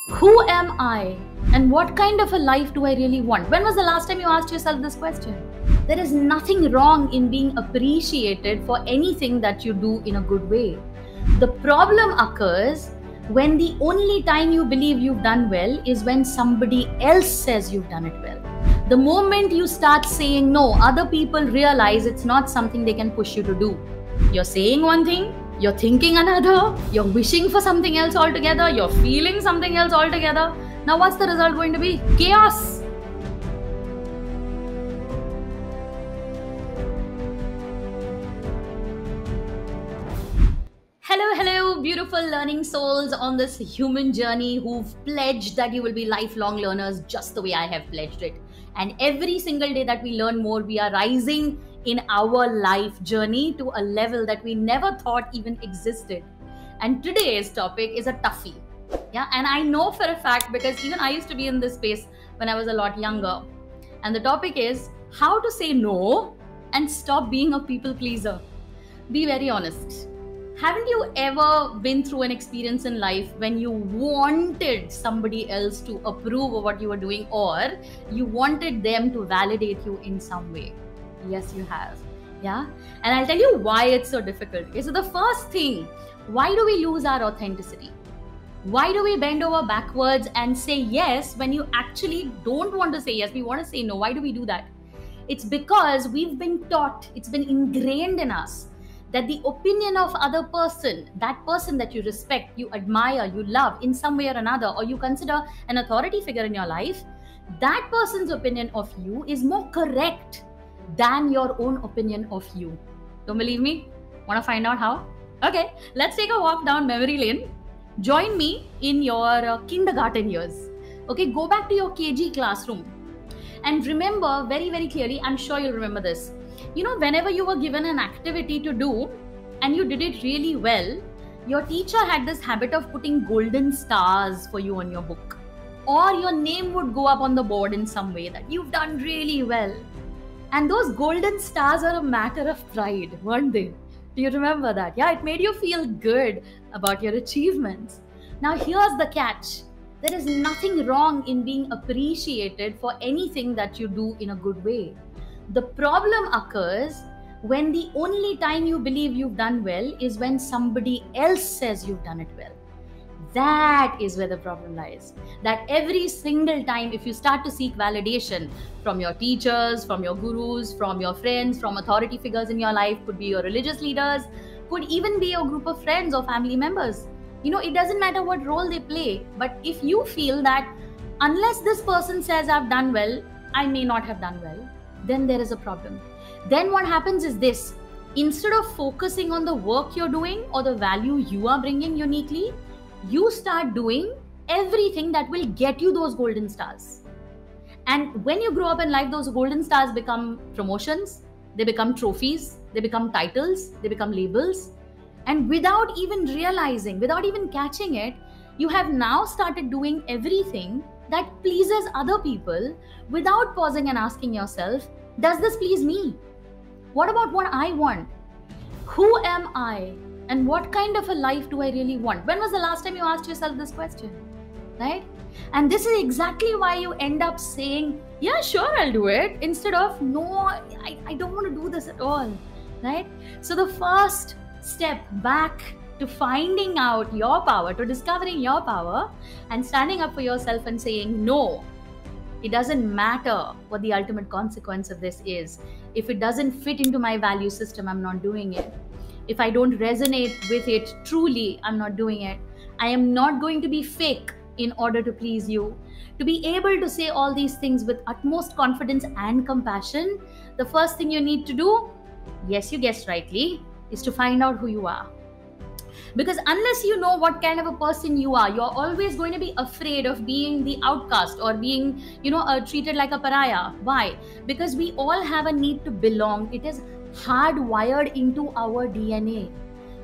Who am I? And what kind of a life do I really want? When was the last time you asked yourself this question? There is nothing wrong in being appreciated for anything that you do in a good way. The problem occurs when the only time you believe you've done well is when somebody else says you've done it well. The moment you start saying no, other people realize it's not something they can push you to do. You're saying one thing, you're thinking another, you're wishing for something else altogether, you're feeling something else altogether. Now what's the result going to be? Chaos. Hello, beautiful learning souls on this human journey who've pledged that you will be lifelong learners just the way I have pledged it. And every single day that we learn more, we are rising in our life journey to a level that we never thought even existed. And today's topic is a toughie. Yeah, and I know for a fact because even I used to be in this space when I was a lot younger. And the topic is how to say no and stop being a people pleaser. Be very honest. Haven't you ever been through an experience in life when you wanted somebody else to approve of what you were doing, or you wanted them to validate you in some way? Yes, you have. Yeah. And I'll tell you why it's so difficult. Okay, so the first thing, why do we lose our authenticity? Why do we bend over backwards and say yes when you actually don't want to say yes? We want to say no. Why do we do that? It's because we've been taught, it's been ingrained in us that the opinion of other person, that person that you respect, you admire, you love in some way or another, or you consider an authority figure in your life, that person's opinion of you is more correct than your own opinion of you. Don't believe me? Want to find out how? Okay, let's take a walk down memory lane. Join me in your kindergarten years. Okay, go back to your KG classroom and remember very, very clearly, I'm sure you'll remember this. You know, whenever you were given an activity to do and you did it really well, your teacher had this habit of putting golden stars for you on your book, or your name would go up on the board in some way that you've done really well. And those golden stars are a matter of pride, weren't they? Do you remember that? Yeah, it made you feel good about your achievements. Now here's the catch. There is nothing wrong in being appreciated for anything that you do in a good way. The problem occurs when the only time you believe you've done well is when somebody else says you've done it well. That is where the problem lies. That every single time, if you start to seek validation from your teachers, from your gurus, from your friends, from authority figures in your life, could be your religious leaders, could even be your group of friends or family members. You know, it doesn't matter what role they play, but if you feel that unless this person says I've done well, I may not have done well, then there is a problem. Then what happens is this: instead of focusing on the work you're doing or the value you are bringing uniquely, you start doing everything that will get you those golden stars. And when you grow up in life, those golden stars become promotions, they become trophies, they become titles, they become labels. And without even realizing, without even catching it, you have now started doing everything that pleases other people without pausing and asking yourself, does this please me? What about what I want? Who am I? And what kind of a life do I really want? When was the last time you asked yourself this question? Right? And this is exactly why you end up saying, yeah, sure, I'll do it, instead of, no, I don't want to do this at all. Right? So the first step back to finding out your power, to discovering your power and standing up for yourself and saying, no, it doesn't matter what the ultimate consequence of this is. If it doesn't fit into my value system, I'm not doing it. If I don't resonate with it truly, I'm not doing it. I am not going to be fake in order to please you. To be able to say all these things with utmost confidence and compassion, the first thing you need to do, yes, you guessed rightly, is to find out who you are. Because unless you know what kind of a person you are, you're always going to be afraid of being the outcast or being, treated like a pariah. Why? Because we all have a need to belong. It is hardwired into our DNA.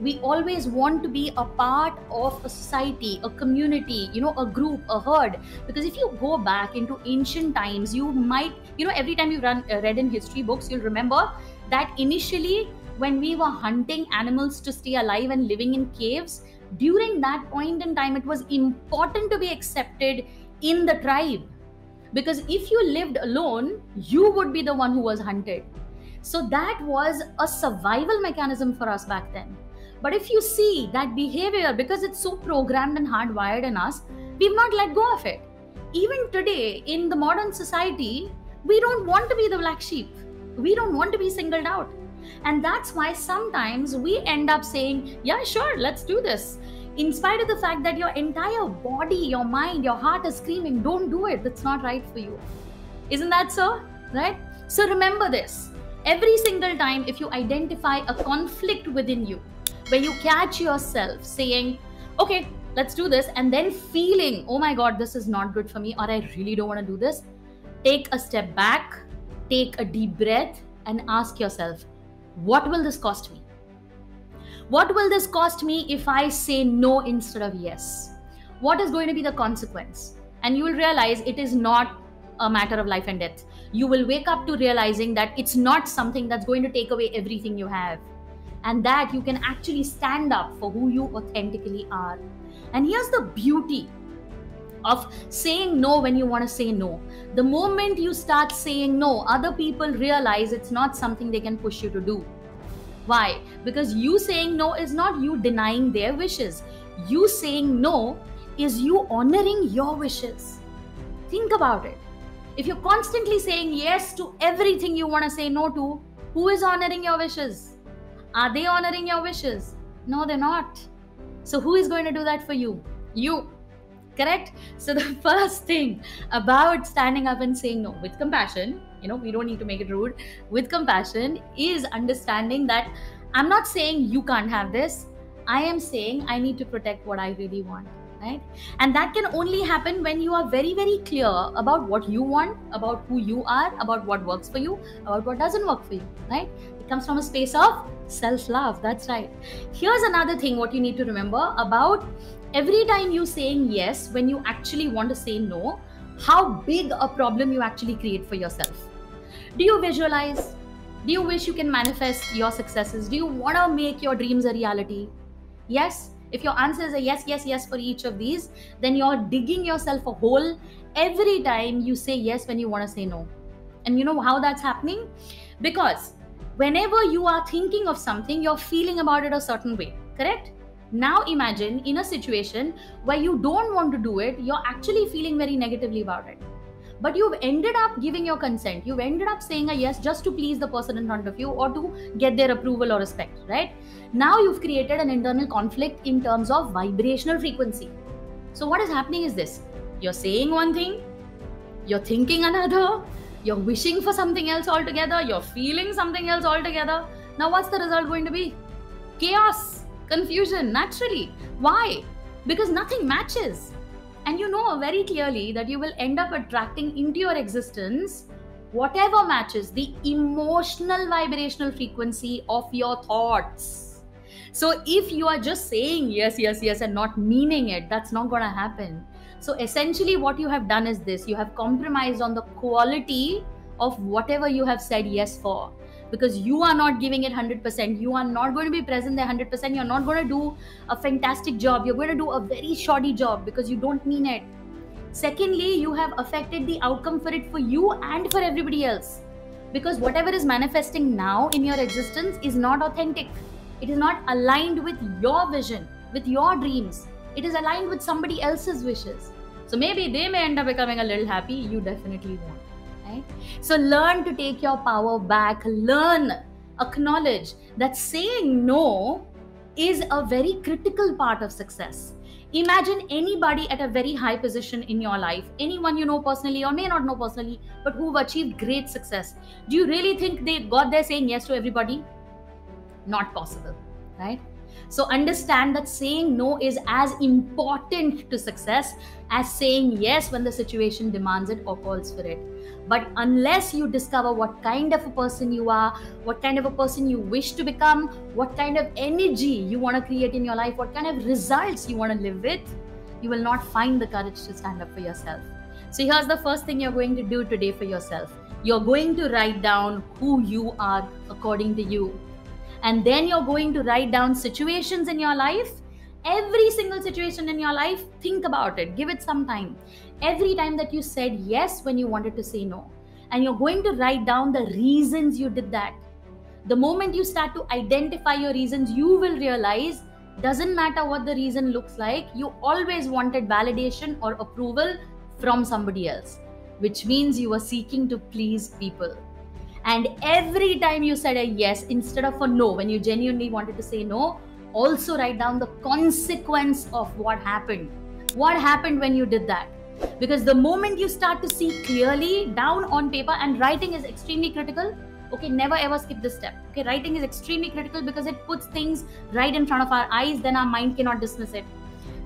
We always want to be a part of a society, a community, a group, a herd. Because if you go back into ancient times, you might, every time you read in history books, you'll remember that initially when we were hunting animals to stay alive and living in caves, During that point in time, it was important to be accepted in the tribe, because if you lived alone, you would be the one who was hunted. So that was a survival mechanism for us back then. But if you see that behavior, because it's so programmed and hardwired in us, we've not let go of it. Even today in the modern society, we don't want to be the black sheep. We don't want to be singled out. And that's why sometimes we end up saying, yeah, sure, let's do this. In spite of the fact that your entire body, your mind, your heart is screaming, don't do it. That's not right for you. Isn't that so? Right? So remember this. Every single time, if you identify a conflict within you, where you catch yourself saying, okay, let's do this, and then feeling, oh my God, this is not good for me, or I really don't want to do this, take a step back, take a deep breath, and ask yourself, what will this cost me? What will this cost me if I say no instead of yes? What is going to be the consequence? And you will realize it is not a matter of life and death. You will wake up to realizing that it's not something that's going to take away everything you have, and that you can actually stand up for who you authentically are. And here's the beauty of saying no when you want to say no. The moment you start saying no, other people realize it's not something they can push you to do. Why? Because you saying no is not you denying their wishes. You saying no is you honoring your wishes. Think about it. If you're constantly saying yes to everything you want to say no to, who is honoring your wishes? Are they honoring your wishes? No, they're not. So who is going to do that for you? You. Correct? So the first thing about standing up and saying no with compassion, we don't need to make it rude, with compassion, is understanding that I'm not saying you can't have this. I am saying I need to protect what I really want. Right? And that can only happen when you are very, very clear about what you want, about who you are, about what works for you, about what doesn't work for you. Right? It comes from a space of self-love. That's right. Here's another thing what you need to remember about every time you saying yes when you actually want to say no, how big a problem you actually create for yourself. Do you visualize? Do you wish you can manifest your successes? Do you want to make your dreams a reality? Yes. If your answer is a yes, yes, yes for each of these, then you're digging yourself a hole every time you say yes when you want to say no. And you know how that's happening? Because whenever you are thinking of something, you're feeling about it a certain way, correct? Now imagine in a situation where you don't want to do it, you're actually feeling very negatively about it. But you've ended up giving your consent. You've ended up saying a yes just to please the person in front of you or to get their approval or respect, right? Now you've created an internal conflict in terms of vibrational frequency. So what is happening is this. You're saying one thing, you're thinking another, you're wishing for something else altogether, you're feeling something else altogether. Now what's the result going to be? Chaos, confusion, naturally. Why? Because nothing matches. And you know very clearly that you will end up attracting into your existence whatever matches the emotional vibrational frequency of your thoughts. So if you are just saying yes, yes, yes and not meaning it, that's not going to happen. So essentially what you have done is this. You have compromised on the quality of whatever you have said yes for. Because you are not giving it 100%. You are not going to be present there 100%. You're not going to do a fantastic job. You're going to do a very shoddy job because you don't mean it. Secondly, you have affected the outcome for it for you and for everybody else. Because whatever is manifesting now in your existence is not authentic. It is not aligned with your vision, with your dreams. It is aligned with somebody else's wishes. So maybe they may end up becoming a little happy. You definitely won't. Right? So learn to take your power back. Learn, acknowledge that saying no is a very critical part of success. Imagine anybody at a very high position in your life, anyone you know personally or may not know personally, but who've achieved great success. Do you really think they got there saying yes to everybody? Not possible, right? So understand that saying no is as important to success as saying yes when the situation demands it or calls for it. But unless you discover what kind of a person you are, what kind of a person you wish to become, what kind of energy you want to create in your life, what kind of results you want to live with, you will not find the courage to stand up for yourself. So here's the first thing you're going to do today for yourself. You're going to write down who you are according to you. And then you're going to write down situations in your life Every single situation in your life, think about it, give it some time. Every time that you said yes when you wanted to say no, and you're going to write down the reasons you did that. The moment you start to identify your reasons, you will realize doesn't matter what the reason looks like, you always wanted validation or approval from somebody else, which means you were seeking to please people. And every time you said a yes instead of a no, when you genuinely wanted to say no, also write down the consequence of what happened. What happened when you did that? Because the moment you start to see clearly down on paper, and writing is extremely critical. Okay, never ever skip this step. Okay, writing is extremely critical because it puts things right in front of our eyes, then our mind cannot dismiss it.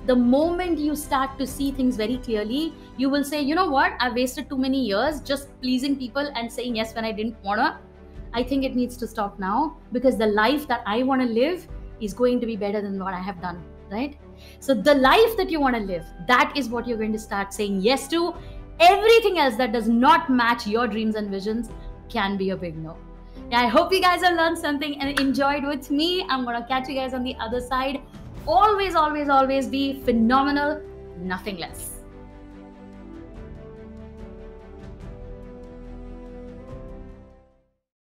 The moment you start to see things very clearly, you will say, you know what, I wasted too many years just pleasing people and saying yes when I didn't wanna. I think it needs to stop now, because the life that I want to live is going to be better than what I have done, right? So the life that you want to live, that is what you're going to start saying yes to. Everything else that does not match your dreams and visions can be a big no. Yeah, I hope you guys have learned something and enjoyed with me. I'm going to catch you guys on the other side. Always, always, always be phenomenal, nothing less.